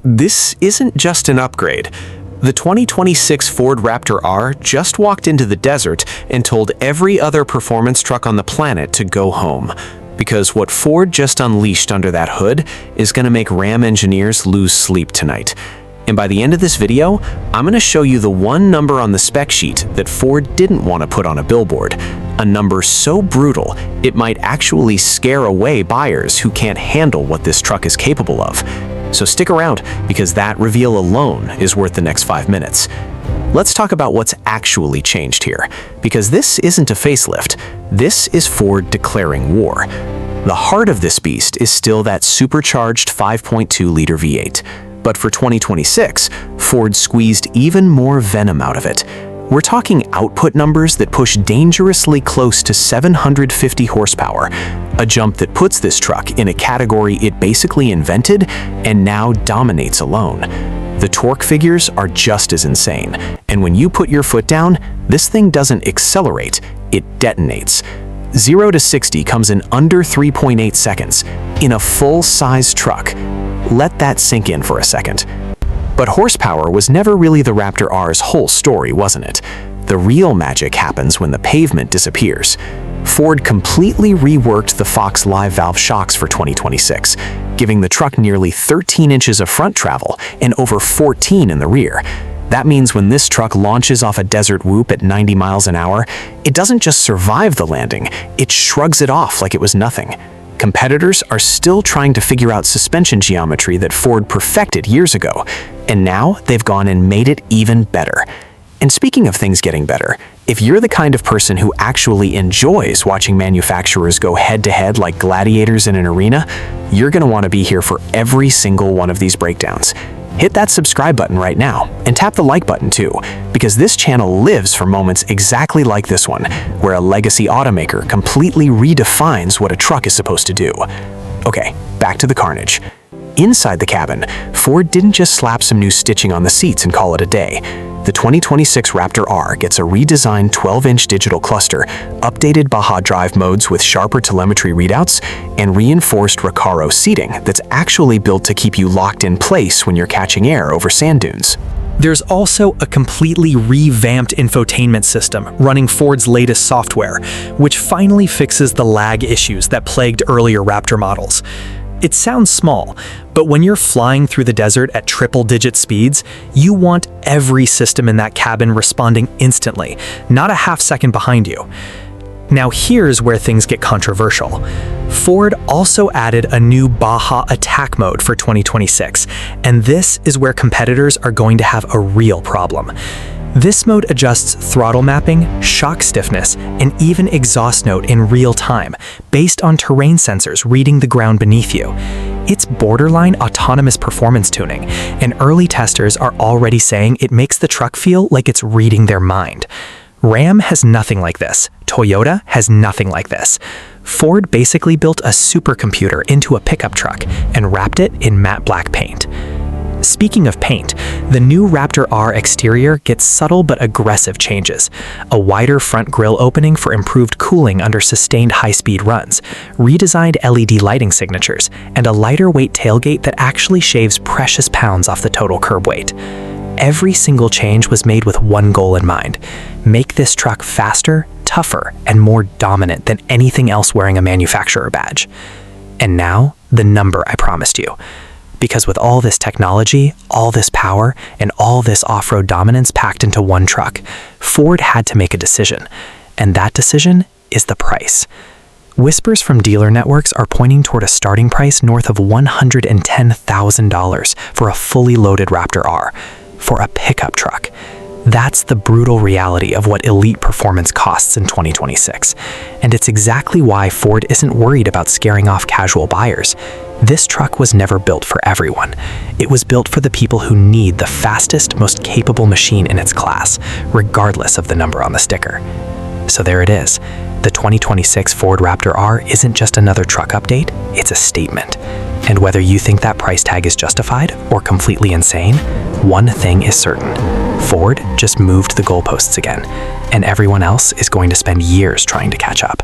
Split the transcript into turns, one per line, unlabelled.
This isn't just an upgrade. The 2026 Ford Raptor R just walked into the desert and told every other performance truck on the planet to go home. Because what Ford just unleashed under that hood is going to make Ram engineers lose sleep tonight. And by the end of this video, I'm going to show you the one number on the spec sheet that Ford didn't want to put on a billboard. A number so brutal, it might actually scare away buyers who can't handle what this truck is capable of. So stick around, because that reveal alone is worth the next 5 minutes. Let's talk about what's actually changed here, because this isn't a facelift. This is Ford declaring war. The heart of this beast is still that supercharged 5.2-liter V8. But for 2026, Ford squeezed even more venom out of it. We're talking output numbers that push dangerously close to 750 horsepower, a jump that puts this truck in a category it basically invented and now dominates alone. The torque figures are just as insane, and when you put your foot down, this thing doesn't accelerate, it detonates. 0 to 60 comes in under 3.8 seconds, in a full-size truck. Let that sink in for a second. But horsepower was never really the Raptor R's whole story, wasn't it? The real magic happens when the pavement disappears. Ford completely reworked the Fox live valve shocks for 2026, giving the truck nearly 13 inches of front travel and over 14 in the rear. That means when this truck launches off a desert whoop at 90 miles an hour, it doesn't just survive the landing, it shrugs it off like it was nothing. Competitors are still trying to figure out suspension geometry that Ford perfected years ago, and now they've gone and made it even better. And speaking of things getting better, if you're the kind of person who actually enjoys watching manufacturers go head-to-head like gladiators in an arena, you're going to want to be here for every single one of these breakdowns. Hit that subscribe button right now, and tap the like button too, because this channel lives for moments exactly like this one, where a legacy automaker completely redefines what a truck is supposed to do. Okay, back to the carnage. Inside the cabin, Ford didn't just slap some new stitching on the seats and call it a day. The 2026 Raptor R gets a redesigned 12-inch digital cluster, updated Baja drive modes with sharper telemetry readouts, and reinforced Recaro seating that's actually built to keep you locked in place when you're catching air over sand dunes.
There's also a completely revamped infotainment system running Ford's latest software, which finally fixes the lag issues that plagued earlier Raptor models. It sounds small, but when you're flying through the desert at triple-digit speeds, you want every system in that cabin responding instantly, not a half second behind you. Now here's where things get controversial. Ford also added a new Baja attack mode for 2026, and this is where competitors are going to have a real problem. This mode adjusts throttle mapping, shock stiffness, and even exhaust note in real time, based on terrain sensors reading the ground beneath you. It's borderline autonomous performance tuning, and early testers are already saying it makes the truck feel like it's reading their mind. Ram has nothing like this. Toyota has nothing like this. Ford basically built a supercomputer into a pickup truck and wrapped it in matte black paint. Speaking of paint, the new Raptor R exterior gets subtle but aggressive changes. A wider front grille opening for improved cooling under sustained high-speed runs, redesigned LED lighting signatures, and a lighter weight tailgate that actually shaves precious pounds off the total curb weight. Every single change was made with one goal in mind: make this truck faster, tougher, and more dominant than anything else wearing a manufacturer badge. And now, the number I promised you. Because with all this technology, all this power, and all this off-road dominance packed into one truck, Ford had to make a decision. And that decision is the price. Whispers from dealer networks are pointing toward a starting price north of $110,000 for a fully loaded Raptor R, for a pickup truck. That's the brutal reality of what elite performance costs in 2026. And it's exactly why Ford isn't worried about scaring off casual buyers. This truck was never built for everyone. It was built for the people who need the fastest, most capable machine in its class, regardless of the number on the sticker. So there it is. The 2026 Ford Raptor R isn't just another truck update, it's a statement. And whether you think that price tag is justified or completely insane, one thing is certain. Ford just moved the goalposts again, and everyone else is going to spend years trying to catch up.